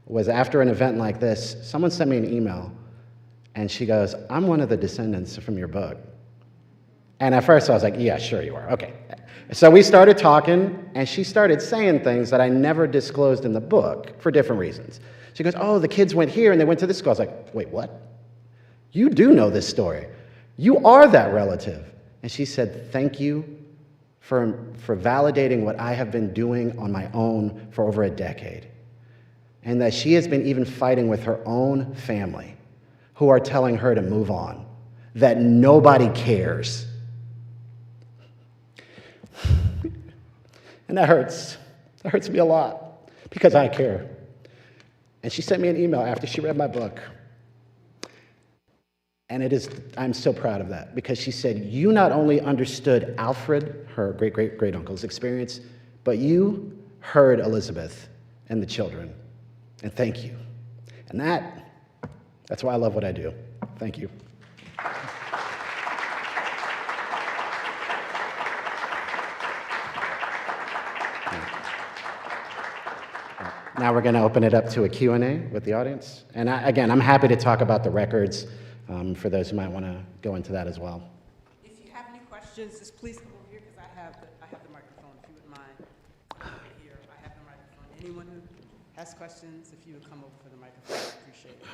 was after an event like this, someone sent me an email, and she goes, I'm one of the descendants from your book. And at first I was like, yeah, sure you are, okay. So we started talking, and she started saying things that I never disclosed in the book for different reasons. She goes, oh, the kids went here and they went to this school. I was like, wait, what? You do know this story. You are that relative. And she said, thank you for validating what I have been doing on my own for over a decade. And that she has been even fighting with her own family who are telling her to move on, that nobody cares. And that hurts. That hurts me a lot because I care. And she sent me an email after she read my book. And I'm so proud of that because she said, you not only understood Alfred, her great-great-great-uncle's experience, but you heard Elizabeth and the children. And thank you. And that's why I love what I do. Thank you. Now we're going to open it up to a Q&A with the audience. And again, I'm happy to talk about the records for those who might want to go into that as well. If you have any questions, just please come over here because I have the microphone. If you wouldn't mind, over here, I have the microphone. Anyone who has questions, if you would come over for the microphone, I appreciate it.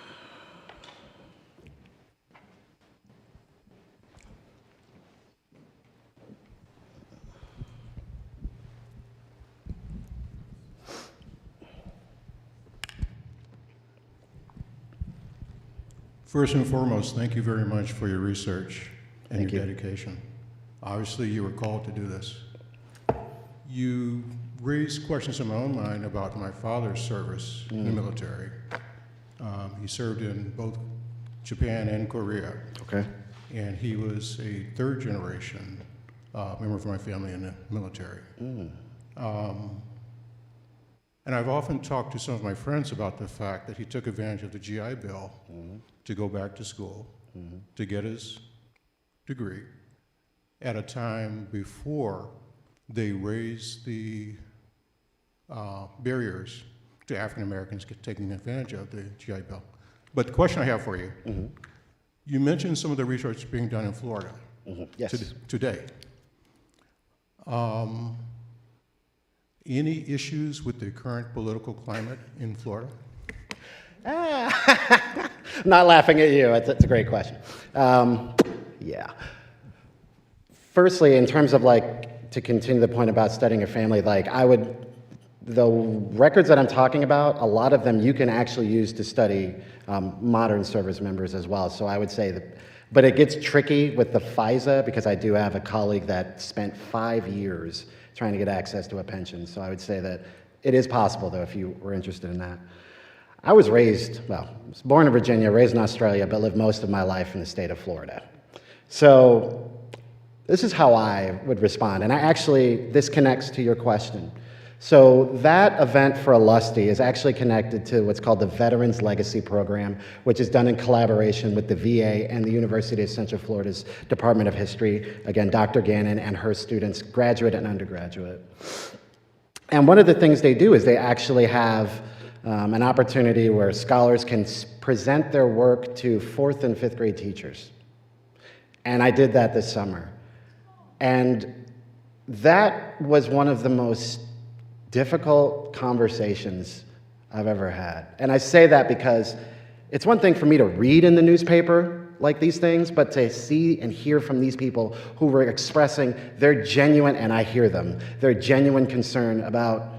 First and foremost, thank you very much for your research and Thank your you. dedication. Obviously, you were called to do this. You raised questions in my own mind about my father's service in the military. He served in both Japan and Korea, Okay. and he was a third generation member of my family in the military. And I've often talked to some of my friends about the fact that he took advantage of the GI Bill to go back to school, to get his degree, at a time before they raised the barriers to African Americans taking advantage of the GI Bill. But the question I have for you, you mentioned some of the research being done in Florida Yes. today. Any issues with the current political climate in Florida? I'm not laughing at you. It's a great question. Yeah. Firstly, in terms of to continue the point about studying your family, the records that I'm talking about, a lot of them you can actually use to study modern service members as well. So I would say that, but it gets tricky with the FISA because I do have a colleague that spent 5 years trying to get access to a pension. So I would say that it is possible, though, if you were interested in that. I was born in Virginia, raised in Australia, but lived most of my life in the state of Florida. So this is how I would respond. And this connects to your question. So that event for Augusta is actually connected to what's called the Veterans Legacy Program, which is done in collaboration with the VA and the University of Central Florida's Department of History. Again, Dr. Gannon and her students, graduate and undergraduate. And one of the things they do is they actually have an opportunity where scholars can present their work to 4th and 5th grade teachers. And I did that this summer. And that was one of the most difficult conversations I've ever had. And I say that because it's one thing for me to read in the newspaper like these things, but to see and hear from these people who were expressing their genuine, and I hear them, their genuine concern about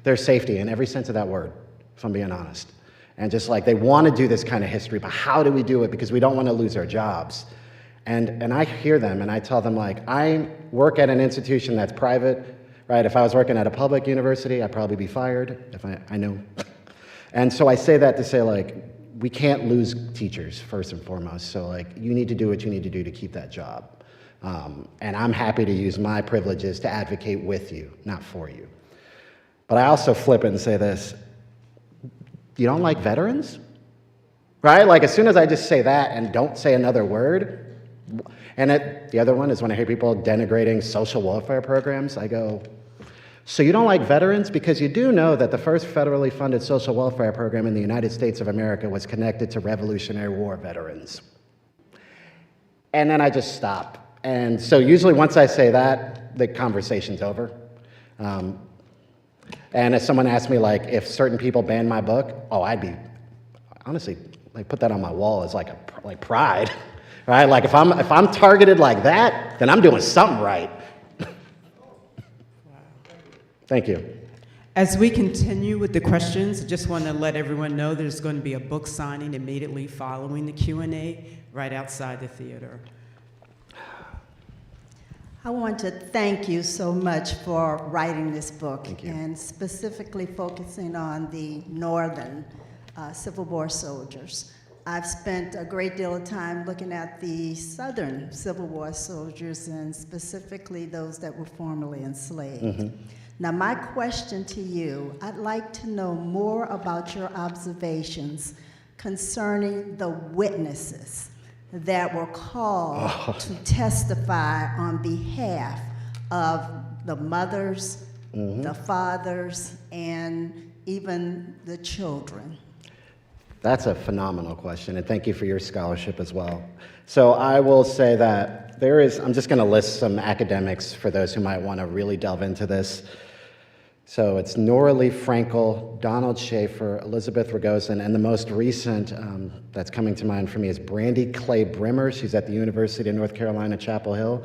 their safety in every sense of that word, if I'm being honest. And just they want to do this kind of history, but how do we do it? Because we don't want to lose our jobs. And I hear them and I tell them I work at an institution that's private, right? If I was working at a public university, I'd probably be fired, if I know. And so I say that to say we can't lose teachers first and foremost. So you need to do what you need to do to keep that job. And I'm happy to use my privileges to advocate with you, not for you. But I also flip it and say this, you don't like veterans? Right? As soon as I just say that and don't say another word, and the other one is when I hear people denigrating social welfare programs, I go, so you don't like veterans? Because you do know that the first federally funded social welfare program in the United States of America was connected to Revolutionary War veterans. And then I just stop. And so usually once I say that, the conversation's over. And if someone asked me if certain people banned my book, I'd be, honestly, put that on my wall as pride. Right? If I'm targeted like that, then I'm doing something right. Thank you. As we continue with the questions, I just want to let everyone know there's going to be a book signing immediately following the Q&A right outside the theater. I want to thank you so much for writing this book. Thank you. And specifically focusing on the Northern Civil War soldiers. I've spent a great deal of time looking at the Southern Civil War soldiers and specifically those that were formerly enslaved. Now, my question to you, I'd like to know more about your observations concerning the witnesses that were called to testify on behalf of the mothers, the fathers, and even the children? That's a phenomenal question, and thank you for your scholarship as well. So I will say that I'm just going to list some academics for those who might want to really delve into this. So it's Nora Lee Frankel, Donald Schaefer, Elizabeth Rogozin, and the most recent that's coming to mind for me is Brandy Clay Brimmer. She's at the University of North Carolina, Chapel Hill.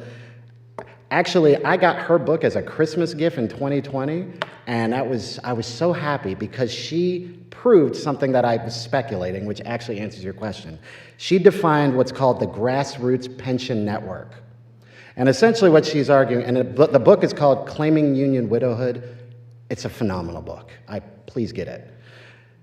Actually, I got her book as a Christmas gift in 2020, and I was so happy because she proved something that I was speculating, which actually answers your question. She defined what's called the grassroots pension network. And essentially what she's arguing, and the book is called Claiming Union Widowhood. It's a phenomenal book. Please get it.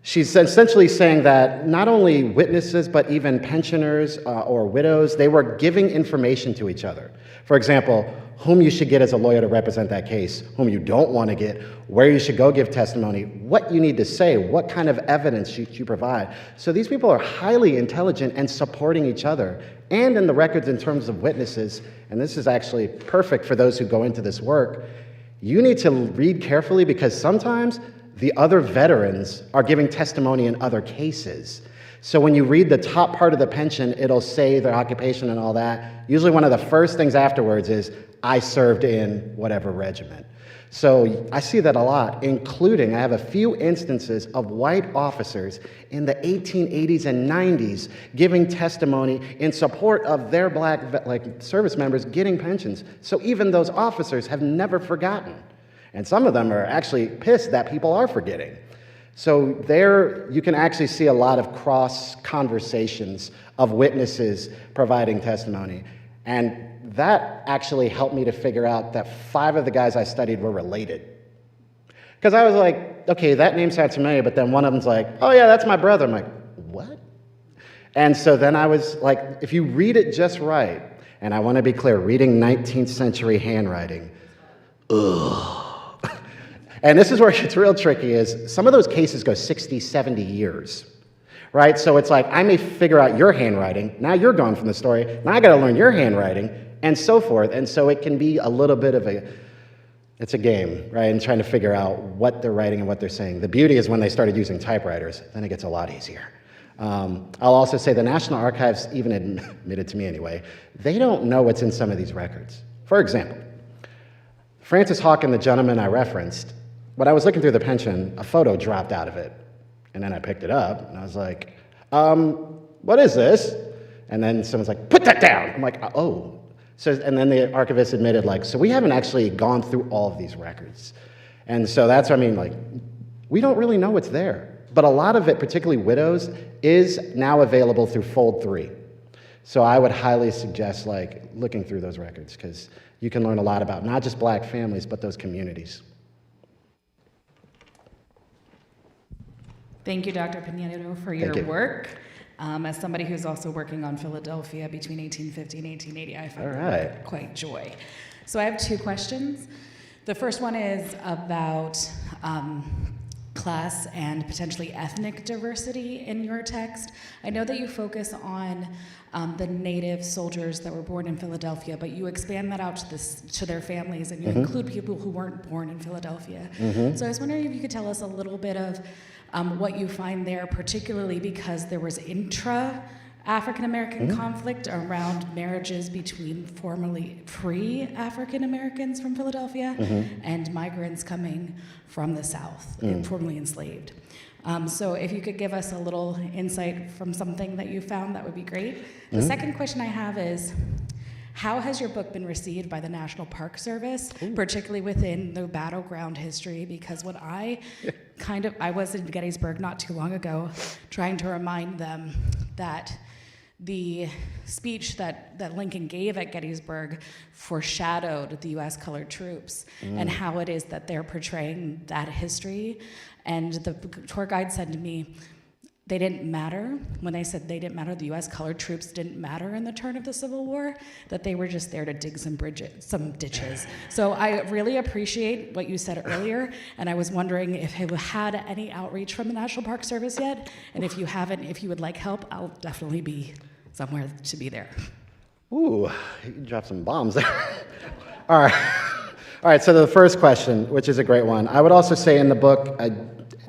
She's essentially saying that not only witnesses, but even pensioners or widows, they were giving information to each other. For example, whom you should get as a lawyer to represent that case, whom you don't want to get, where you should go give testimony, what you need to say, what kind of evidence should you provide. So these people are highly intelligent and supporting each other. And in the records in terms of witnesses, and this is actually perfect for those who go into this work, you need to read carefully because sometimes the other veterans are giving testimony in other cases. So when you read the top part of the pension, it'll say their occupation and all that. Usually one of the first things afterwards is, I served in whatever regiment. So I see that a lot, including, I have a few instances of white officers in the 1880s and 90s giving testimony in support of their black service members getting pensions. So even those officers have never forgotten. And some of them are actually pissed that people are forgetting. So there you can actually see a lot of cross conversations of witnesses providing testimony. And that actually helped me to figure out that 5 of the guys I studied were related. Because I was like, okay, that name sounds familiar, but then one of them's like, oh yeah, that's my brother. I'm like, what? And so then I was like, if you read it just right, and I want to be clear, reading 19th century handwriting, ugh. And this is where it's real tricky is some of those cases go 60, 70 years. Right? So it's like, I may figure out your handwriting, now you're gone from the story, now I gotta learn your handwriting, and so forth. And so it can be a little bit of it's a game, right? And trying to figure out what they're writing and what they're saying. The beauty is when they started using typewriters, then it gets a lot easier. I'll also say the National Archives even admitted to me anyway, they don't know what's in some of these records. For example, Francis Hawken, the gentleman I referenced, when I was looking through the pension, a photo dropped out of it. And then I picked it up, and I was like, what is this? And then someone's like, put that down. I'm like, oh. So, and then the archivist admitted, like, so we haven't actually gone through all of these records. And so that's what I mean, like, we don't really know what's there. But a lot of it, particularly widows, is now available through Fold 3. So I would highly suggest, like, looking through those records, because you can learn a lot about not just black families, but those communities. Thank you, Dr. Pinheiro, for your work. As somebody who's also working on Philadelphia between 1850 and 1880, I find that quite joy. So I have 2 questions. The first one is about class and potentially ethnic diversity in your text. I know that you focus on the Native soldiers that were born in Philadelphia, but you expand that out to their families, and you include people who weren't born in Philadelphia. So I was wondering if you could tell us a little bit of what you find there, particularly because there was intra-African-American conflict around marriages between formerly free African-Americans from Philadelphia and migrants coming from the South, and formerly enslaved. So if you could give us a little insight from something that you found, that would be great. The second question I have is, how has your book been received by the National Park Service, particularly within the battleground history? Because when I was in Gettysburg not too long ago, trying to remind them that the speech that Lincoln gave at Gettysburg foreshadowed the U.S. colored troops and how it is that they're portraying that history. And the tour guide said to me, they didn't matter. When they said they didn't matter, the U.S. colored troops didn't matter in the turn of the Civil War, that they were just there to dig some ditches. So I really appreciate what you said earlier, and I was wondering if you had any outreach from the National Park Service yet, and if you haven't, if you would like help, I'll definitely be somewhere to be there. Ooh, you dropped some bombs there. All right, so the first question, which is a great one. I would also say in the book,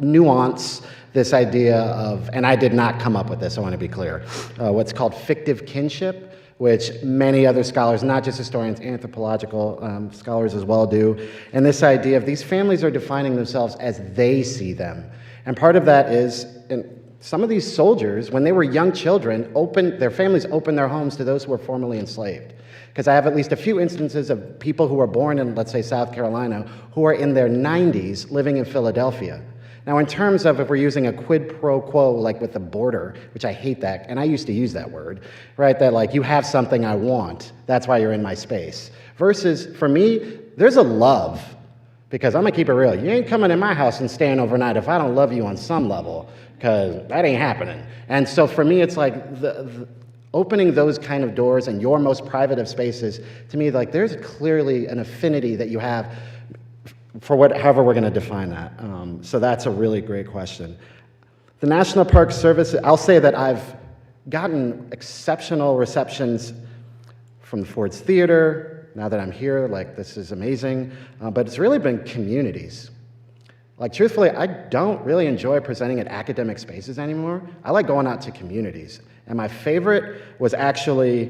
nuance this idea of, and I did not come up with this, I want to be clear, what's called fictive kinship, which many other scholars, not just historians, anthropological scholars as well do, and this idea of these families are defining themselves as they see them. And part of that is, some of these soldiers, when they were young children, their families opened their homes to those who were formerly enslaved. Because I have at least a few instances of people who were born in, let's say, South Carolina, who are in their 90s living in Philadelphia. Now, in terms of if we're using a quid pro quo, like with the border, which I hate that, and I used to use that word, right? That like, you have something I want, that's why you're in my space. Versus, for me, there's a love, because I'm gonna keep it real. You ain't coming in my house and staying overnight if I don't love you on some level, because that ain't happening. And so for me, it's like the opening those kind of doors in your most private of spaces, to me, like there's clearly an affinity that you have for however we're going to define that. So that's a really great question. The National Park Service, I'll say that I've gotten exceptional receptions from the Ford's Theater. Now that I'm here, like this is amazing. But it's really been communities. Like truthfully, I don't really enjoy presenting at academic spaces anymore. I like going out to communities. And my favorite was actually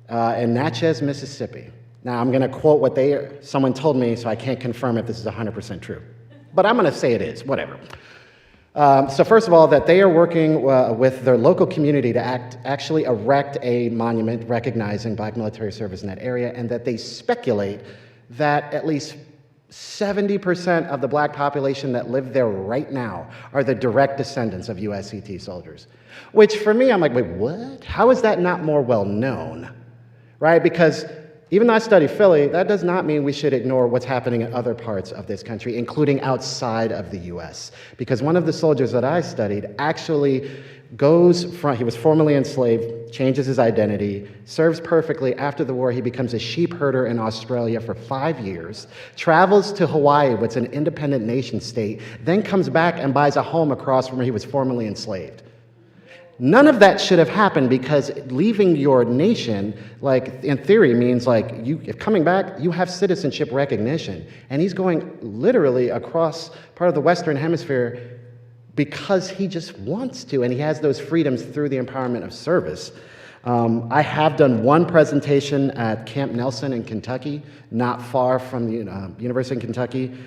in Natchez, Mississippi. Now, I'm going to quote what someone told me, so I can't confirm if this is 100% true. But I'm going to say it is, whatever. So first of all, that they are working with their local community to actually erect a monument recognizing Black military service in that area, and that they speculate that at least 70% of the Black population that live there right now are the direct descendants of USCT soldiers. Which for me, I'm like, wait, what? How is that not more well known? Right? Because even though I study Philly, that does not mean we should ignore what's happening in other parts of this country, including outside of the US. Because one of the soldiers that I studied actually he was formerly enslaved, changes his identity, serves perfectly. After the war, he becomes a sheep herder in Australia for 5 years, travels to Hawaii, which is an independent nation state, then comes back and buys a home across from where he was formerly enslaved. None of that should have happened, because leaving your nation, like in theory, means like if coming back, you have citizenship recognition. And he's going literally across part of the Western Hemisphere because he just wants to, and he has those freedoms through the empowerment of service. I have done one presentation at Camp Nelson in Kentucky, not far from the University of Kentucky.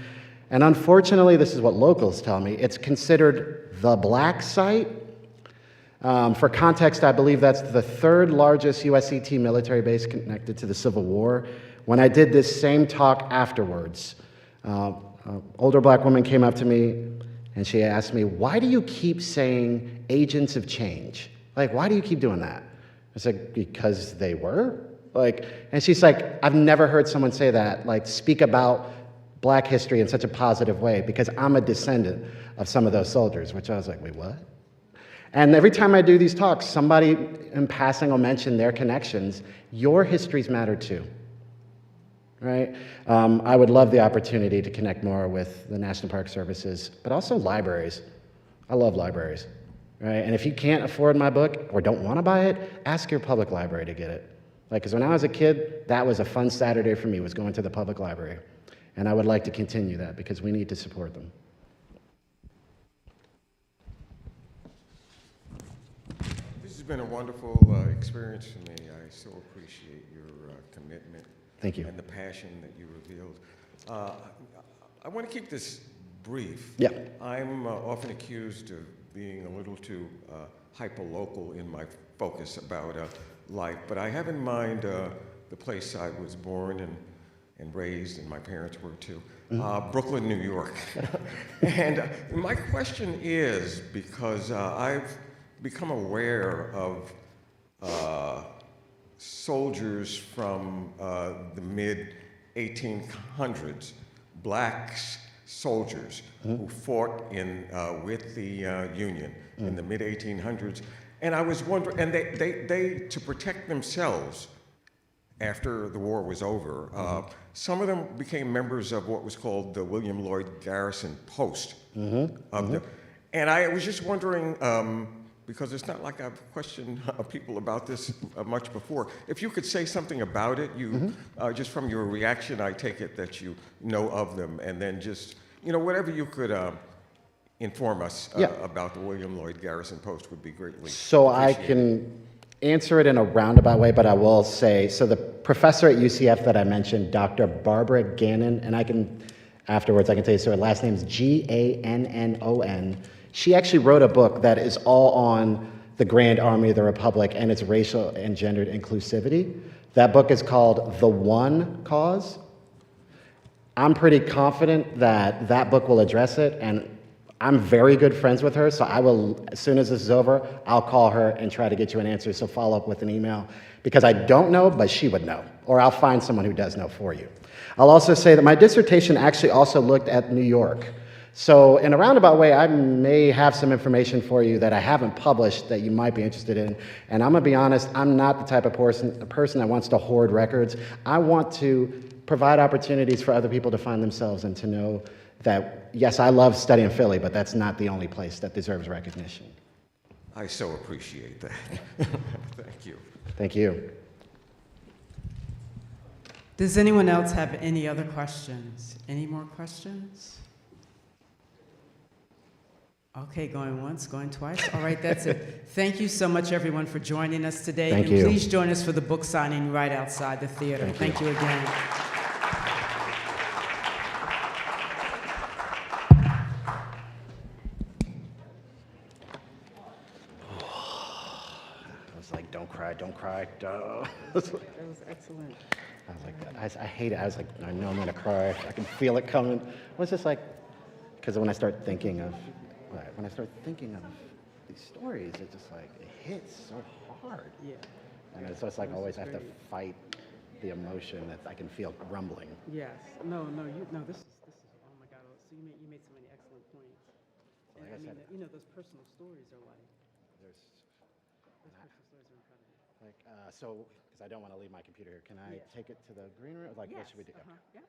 And unfortunately, this is what locals tell me, it's considered the black site. For context, I believe that's the third largest USCT military base connected to the Civil War. When I did this same talk afterwards, older Black woman came up to me and she asked me, why do you keep saying agents of change? Like, why do you keep doing that? I said, because they were. And she's like, I've never heard someone say that, like speak about Black history in such a positive way, because I'm a descendant of some of those soldiers, which I was like, wait, what? And every time I do these talks, somebody in passing will mention their connections. Your histories matter too, right? I would love the opportunity to connect more with the National Park Services, but also libraries. I love libraries, right? And if you can't afford my book or don't want to buy it, ask your public library to get it. Because when I was a kid, that was a fun Saturday for me, was going to the public library. And I would like to continue that because we need to support them. This has been a wonderful experience for me. I so appreciate your commitment. Thank you. And the passion that you revealed. I want to keep this brief. Yeah. I'm often accused of being a little too hyper-local in my focus about life, but I have in mind the place I was born and raised, and my parents were too, Brooklyn, New York. And my question is, because I've become aware of soldiers from the mid-1800s, black soldiers who fought with the Union in the mid-1800s. And I was wondering, and they to protect themselves after the war was over, some of them became members of what was called the William Lloyd Garrison Post. And I was just wondering, because it's not like I've questioned people about this much before, if you could say something about it, just from your reaction, I take it that you know of them, and then just, whatever you could inform us Yeah. about the William Lloyd Garrison Post would be greatly So I appreciated. can answer it in a roundabout way, but I will say, so the professor at UCF that I mentioned, Dr. Barbara Gannon, and I can, afterwards I can tell you, so her last name is Gannon. She actually wrote a book that is all on the Grand Army of the Republic and its racial and gendered inclusivity. That book is called The One Cause. I'm pretty confident that that book will address it, and I'm very good friends with her, so I will, as soon as this is over, I'll call her and try to get you an answer, so follow up with an email, because I don't know, but she would know, or I'll find someone who does know for you. I'll also say that my dissertation actually also looked at New York. So in a roundabout way, I may have some information for you that I haven't published that you might be interested in, and I'm gonna be honest, I'm not the type of person that wants to hoard records. I want to provide opportunities for other people to find themselves and to know that, yes, I love studying Philly, but that's not the only place that deserves recognition. I so appreciate that. Thank you. Thank you. Does anyone else have any other questions? Any more questions? Okay, going once, going twice. All right, that's it. Thank you so much, everyone, for joining us today. Thank and you. Please join us for the book signing right outside the theater. Thank you again. I was like, don't cry, don't cry. Duh. That was excellent. I was like, I hate it. I was like, I know I'm gonna cry. I can feel it coming. I was just like, because when I start thinking of these stories, it just like, it hits so hard. Yeah. And so it's like always I have to fight the emotion that I can feel rumbling. Yes. No. This is. Oh my God. So you made so many excellent points. And Like I said, those personal stories are like. There's Those personal stories are incredible. like so because I don't want to leave my computer here. Can I Yeah. take it to the green room? Like, what should we do? Yeah.